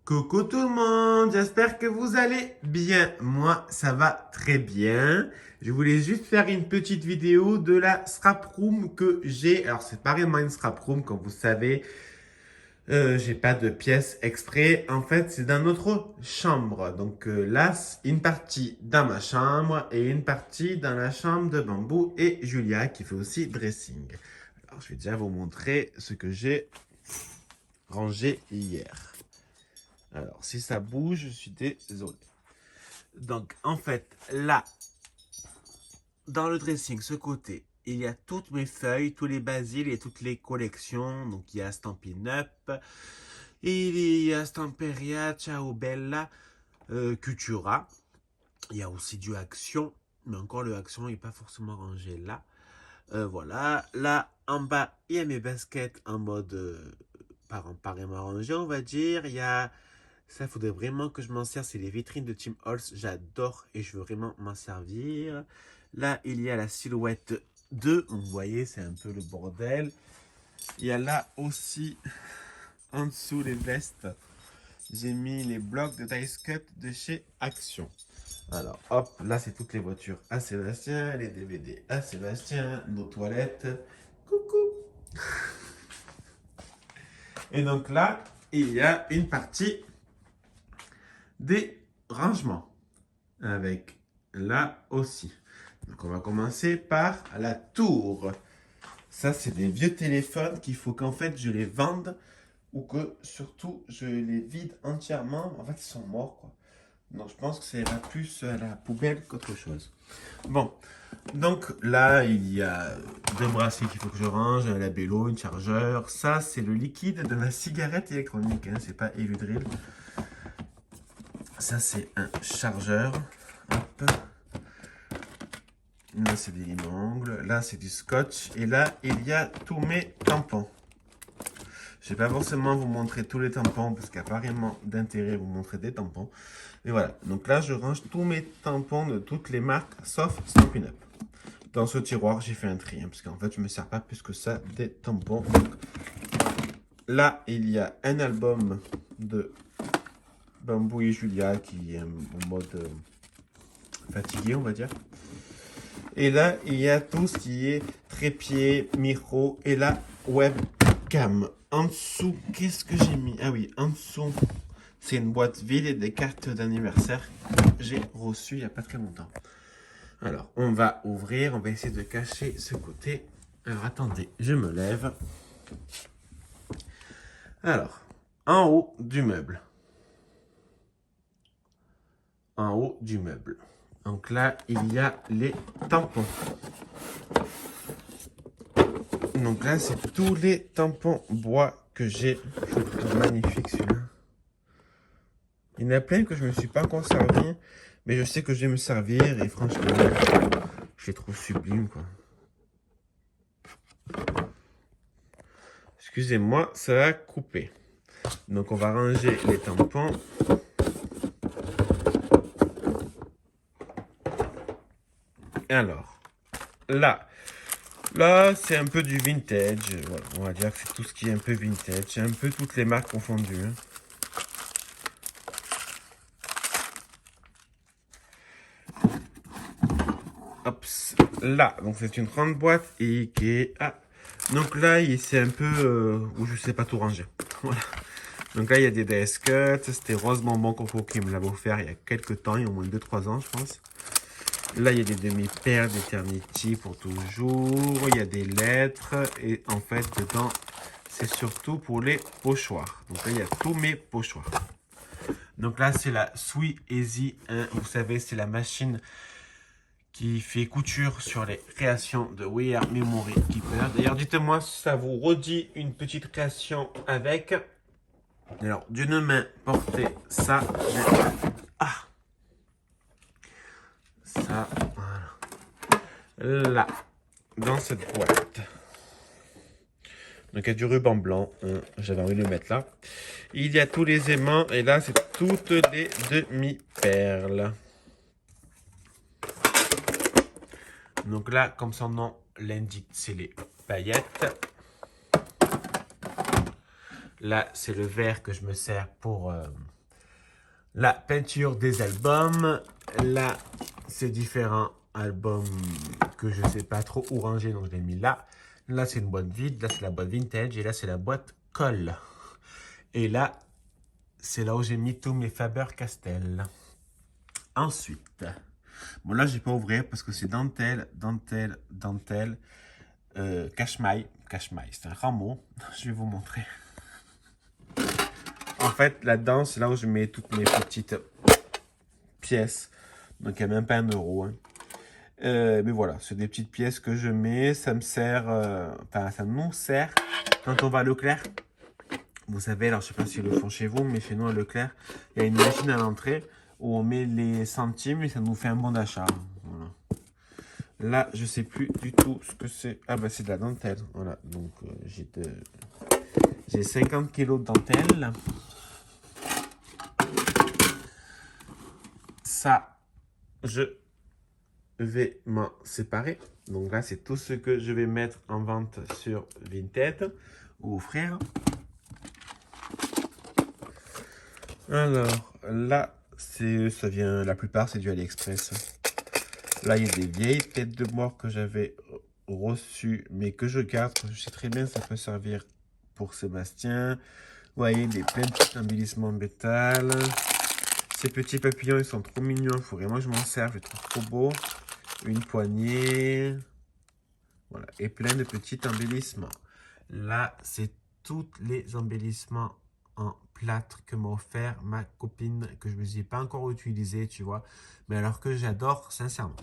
Coucou tout le monde, j'espère que vous allez bien. Moi, ça va très bien. Je voulais juste faire une petite vidéo de la scrap room que j'ai. Alors, c'est pas vraiment une scrap room, comme vous savez. J'ai pas de pièces exprès. En fait, c'est dans notre chambre. Donc là, c'est une partie dans ma chambre et une partie dans la chambre de Bambou et Julia qui fait aussi dressing. Alors, je vais déjà vous montrer ce que j'ai rangé hier. Alors, si ça bouge, je suis désolé. Donc, en fait, là, dans le dressing, ce côté, il y a toutes mes feuilles, tous les basiles et toutes les collections. Donc, il y a Stampin' Up, il y a Stamperia, Ciao Bella, Cultura. Il y a aussi du Action, mais encore le Action n'est pas forcément rangé là. Voilà, là, en bas, il y a mes baskets en mode pareillement rangé, on va dire. Il y a ça, il faudrait vraiment que je m'en sers. C'est les vitrines de Tim Holtz. J'adore et je veux vraiment m'en servir. Là, il y a la silhouette 2. Vous voyez, c'est un peu le bordel. Il y a là aussi, en dessous les vestes, j'ai mis les blocs de Dice Cut de chez Action. Alors, hop, là, c'est toutes les voitures à Sébastien, les DVD à Sébastien, nos toilettes. Coucou. Et donc là, il y a une partie des rangements avec là aussi. Donc on va commencer par la tour. Ça, c'est des vieux téléphones qu'il faut qu'en fait je les vende ou que surtout je les vide entièrement. En fait, ils sont morts quoi. Donc je pense que ça ira plus à la poubelle qu'autre chose. Bon, donc là il y a deux bracelets qu'il faut que je range, un labello, une chargeur. Ça, c'est le liquide de ma cigarette électronique, hein, c'est pas Eludril. Ça, c'est un chargeur. Hop. Là, c'est des limes-ongles. Là, c'est du scotch. Et là, il y a tous mes tampons. Je ne vais pas forcément vous montrer tous les tampons parce qu'il n'y a pas vraiment d'intérêt à vous montrer des tampons. Et voilà. Donc là, je range tous mes tampons de toutes les marques sauf Stampin' Up. Dans ce tiroir, j'ai fait un tri hein, parce qu'en fait, je ne me sers pas plus que ça des tampons. Donc, là, il y a un album de Bambou et Julia qui est en mode fatigué, on va dire. Et là, il y a tout ce qui est trépied, micro et la webcam. En dessous, qu'est-ce que j'ai mis? Ah oui, en dessous, c'est une boîte vide et des cartes d'anniversaire que j'ai reçues il n'y a pas très longtemps. Alors, on va ouvrir, on va essayer de cacher ce côté. Alors, attendez, je me lève. Alors, en haut du meuble. En haut du meuble. Donc là, il y a les tampons. Donc là, c'est tous les tampons bois que j'ai. Magnifique celui-là. Il y en a plein que je ne me suis pas encore servi, mais je sais que je vais me servir et franchement, je les trouve sublimes quoi. Excusez-moi, ça va couper. Donc on va ranger les tampons. Alors, là c'est un peu du vintage. Voilà, on va dire que c'est tout ce qui est un peu vintage. C'est un peu toutes les marques confondues. Hein. Hop, là, donc c'est une grande boîte Ikea. Donc là, c'est un peu où je sais pas tout ranger. Voilà. Donc là, il y a des DS Cuts. C'était Rose Bonbon Coco qui me l'avait offert il y a quelques temps, il y a au moins 2-3 ans, je pense. Là, il y a des demi-paires d'Eternity pour toujours. Il y a des lettres. Et en fait, dedans, c'est surtout pour les pochoirs. Donc là, il y a tous mes pochoirs. Donc là, c'est la Sweet Easy 1. Vous savez, c'est la machine qui fait couture sur les créations de We Are Memory Keeper. D'ailleurs, dites-moi si ça vous redit une petite création avec. Alors, d'une main, portez ça. Ah! Ça, voilà. Là, dans cette boîte. Donc, il y a du ruban blanc. Hein, j'avais envie de le mettre là. Il y a tous les aimants. Et là, c'est toutes les demi-perles. Donc là, comme son nom l'indique, c'est les paillettes. Là, c'est le verre que je me sers pour la peinture des albums. Là, c'est différents albums que je ne sais pas trop où ranger, donc je l'ai mis là. Là, c'est une boîte vide. Là, c'est la boîte vintage. Et là, c'est la boîte colle. Et là, c'est là où j'ai mis tous mes Faber-Castell. Ensuite, bon là, je vais pas ouvrir parce que c'est dentelle, dentelle, dentelle, cache-maille. Cache-maille, c'est un rameau. Je vais vous montrer. En fait, là-dedans, c'est là où je mets toutes mes petites pièces. Donc, il n'y a même pas 1 euro. Hein. Mais voilà, c'est des petites pièces que je mets. Ça me sert, enfin, ça nous sert quand on va à Leclerc. Vous savez, alors je sais pas si ils le font chez vous, mais chez nous à Leclerc, il y a une machine à l'entrée où on met les centimes et ça nous fait un bon d'achat. Voilà. Là, je sais plus du tout ce que c'est. Ah bah c'est de la dentelle. Voilà, donc j'ai 50 kilos de dentelle. Ça, je vais m'en séparer. Donc là, c'est tout ce que je vais mettre en vente sur Vinted ou offrir. Alors, là, ça vient, la plupart, c'est du AliExpress. Là, il y a des vieilles têtes de mort que j'avais reçues, mais que je garde. Je sais très bien, ça peut servir pour Sébastien. Vous voyez, plein de petits embellissements en métal. Ces petits papillons, ils sont trop mignons. Il faut vraiment que je m'en serve. Je les trouve trop beaux. Une poignée. Voilà. Et plein de petits embellissements. Là, c'est tous les embellissements en plâtre que m'a offert ma copine, que je ne me ai pas encore utilisé, tu vois. Mais alors que j'adore, sincèrement.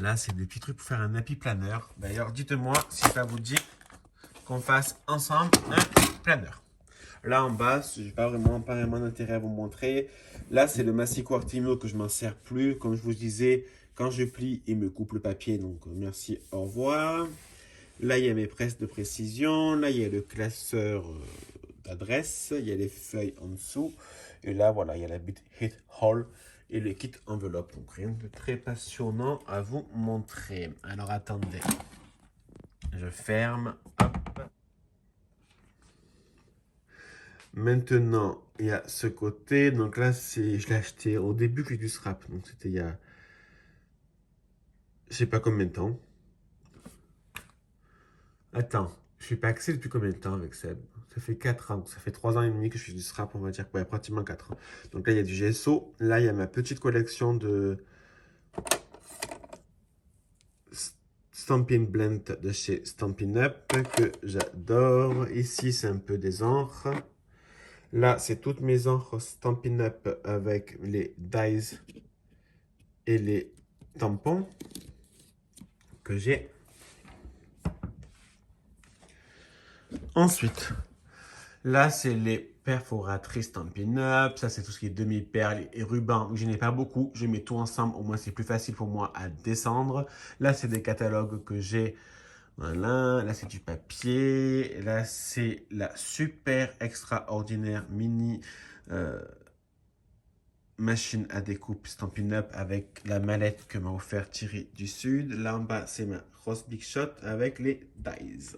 Là, c'est des petits trucs pour faire un happy planner. D'ailleurs, dites-moi si ça vous dit qu'on fasse ensemble un planner. Là en bas, je n'ai pas vraiment d'intérêt à vous montrer. Là, c'est le Massico Artemio que je m'en sers plus. Comme je vous disais, quand je plie, il me coupe le papier. Donc, merci, au revoir. Là, il y a mes presses de précision. Là, il y a le classeur d'adresse. Il y a les feuilles en dessous. Et là, voilà, il y a la bit hit hole et le kit enveloppe. Donc, rien de très passionnant à vous montrer. Alors, attendez. Je ferme. Hop. Maintenant, il y a ce côté. Donc là, je l'ai acheté au début que j'ai du scrap. Donc c'était il y a, je sais pas combien de temps. Attends, je suis pas axé depuis combien de temps avec Seb? Ça fait 4 ans. Ça fait 3 ans et demi que je fais du scrap, on va dire. Ouais, pratiquement 4 ans. Donc là, il y a du gesso. Là, il y a ma petite collection de Stampin' Blend de chez Stampin' Up que j'adore. Ici, c'est un peu des encres. Là, c'est toutes mes encres Stampin' Up avec les dies et les tampons que j'ai. Ensuite, là, c'est les perforatrices Stampin' Up. Ça, c'est tout ce qui est demi-perles et rubans. Je n'ai pas beaucoup. Je mets tout ensemble. Au moins, c'est plus facile pour moi à descendre. Là, c'est des catalogues que j'ai. Voilà. Là, c'est du papier. Là, c'est la super extraordinaire mini machine à découpe Stampin' Up avec la mallette que m'a offert Thierry du Sud. Là, en bas, c'est ma Rose Big Shot avec les dies.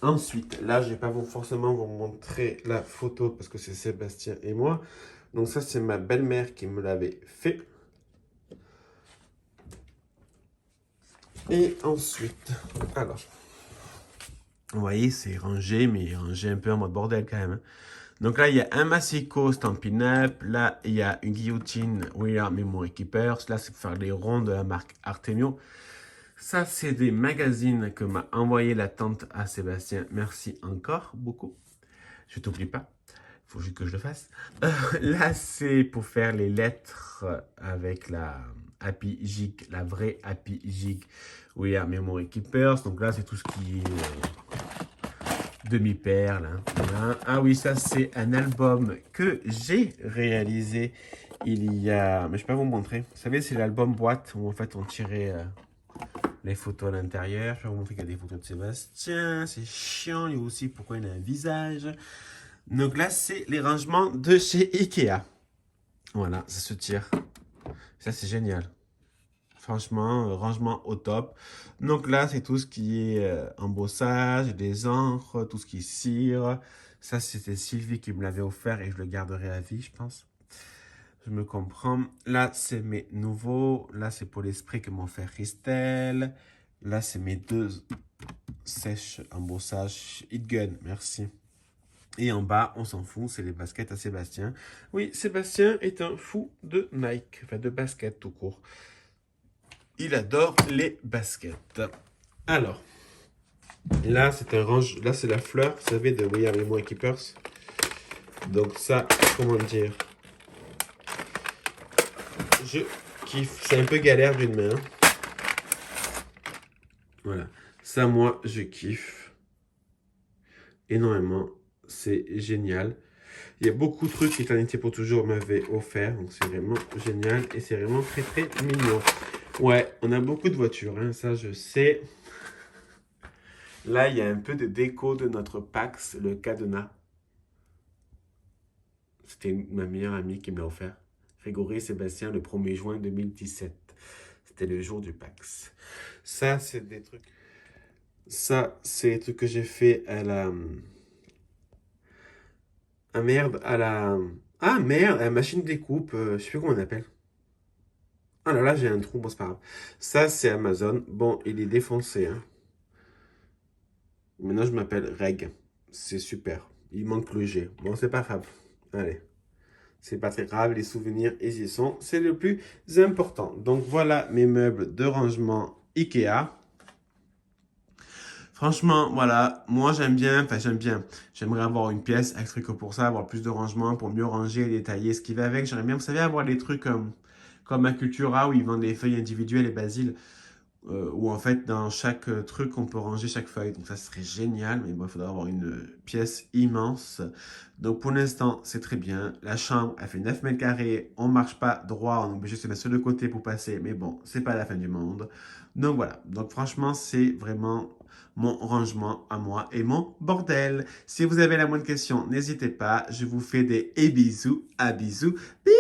Ensuite, là, je ne vais pas forcément vous montrer la photo parce que c'est Sébastien et moi. Donc ça, c'est ma belle-mère qui me l'avait fait. Et ensuite, alors, vous voyez, c'est rangé, mais rangé un peu en mode bordel quand même. Hein. Donc là, il y a un Massico Stampin' Up. Là, il y a une guillotine We Are Memory Keepers. Là, c'est pour faire les ronds de la marque Artemio. Ça, c'est des magazines que m'a envoyé la tante à Sébastien. Merci encore beaucoup. Je t'oublie pas. Il faut juste que je le fasse. Là, c'est pour faire les lettres avec la Happy Jig, la vraie Happy Jig. We Are Memory Keepers. Donc là, c'est tout ce qui est demi-perle. Hein. Voilà. Ah oui, ça, c'est un album que j'ai réalisé il y a... Mais je ne vais pas vous montrer. Vous savez, c'est l'album boîte où en fait on tirait... les photos à l'intérieur. Je vais vous montrer qu'il y a des photos de Sébastien. C'est chiant. Il y a aussi pourquoi il a un visage. Donc là, c'est les rangements de chez Ikea. Voilà, ça se tire. Ça, c'est génial. Franchement, rangement au top. Donc là, c'est tout ce qui est embossage, des encres, tout ce qui est cire. Ça, c'était Sylvie qui me l'avait offert et je le garderai à vie, je pense. Je me comprends. Là, c'est mes nouveaux. Là, c'est pour l'esprit que m'ont fait Christelle. Là, c'est mes deux sèches embossage Hit Gun. Merci. Et en bas, on s'en fout, c'est les baskets à Sébastien. Oui, Sébastien est un fou de Nike, enfin de basket tout court. Il adore les baskets. Alors, là, c'est un range. Là, c'est la fleur, vous savez, de We Are Emo Keepers. Donc ça, comment dire, je kiffe. C'est un peu galère d'une main. Voilà. Ça, moi, je kiffe énormément. C'est génial. Il y a beaucoup de trucs qu'Éternité pour toujours m'avait offert. Donc, c'est vraiment génial. Et c'est vraiment très, très mignon. Ouais, on a beaucoup de voitures. Hein, ça, je sais. Là, il y a un peu de déco de notre Pax, le cadenas. C'était ma meilleure amie qui me l'a offert. Grégory et Sébastien, le 1er juin 2017. C'était le jour du Pax. Ça, c'est des trucs. Ça, c'est des trucs que j'ai fait à la. Ah merde, à la. Ah merde, à la machine découpe. Je sais plus comment on appelle. Ah là là, j'ai un trou, bon, c'est pas grave. Ça, c'est Amazon. Bon, il est défoncé. Hein. Maintenant, je m'appelle Reg. C'est super. Il manque le G. Bon, c'est pas grave. Allez. C'est pas très grave, les souvenirs, ils y sont. C'est le plus important. Donc, voilà mes meubles de rangement Ikea. Franchement, voilà, moi j'aime bien, enfin j'aime bien. J'aimerais avoir une pièce extra que pour ça, avoir plus de rangement pour mieux ranger et détailler ce qui va avec. J'aimerais bien, vous savez, avoir des trucs comme à Cultura où ils vendent des feuilles individuelles et basiles. Où en fait, dans chaque truc, on peut ranger chaque feuille. Donc ça serait génial, mais bon, il faudrait avoir une pièce immense. Donc pour l'instant, c'est très bien. La chambre, elle fait 9 mètres carrés. On marche pas droit, on est obligé de se mettre sur le côté pour passer. Mais bon, c'est pas la fin du monde. Donc voilà. Donc franchement, c'est vraiment mon rangement à moi et mon bordel. Si vous avez la moindre question, n'hésitez pas. Je vous fais des bisous, à bisous. Bisous.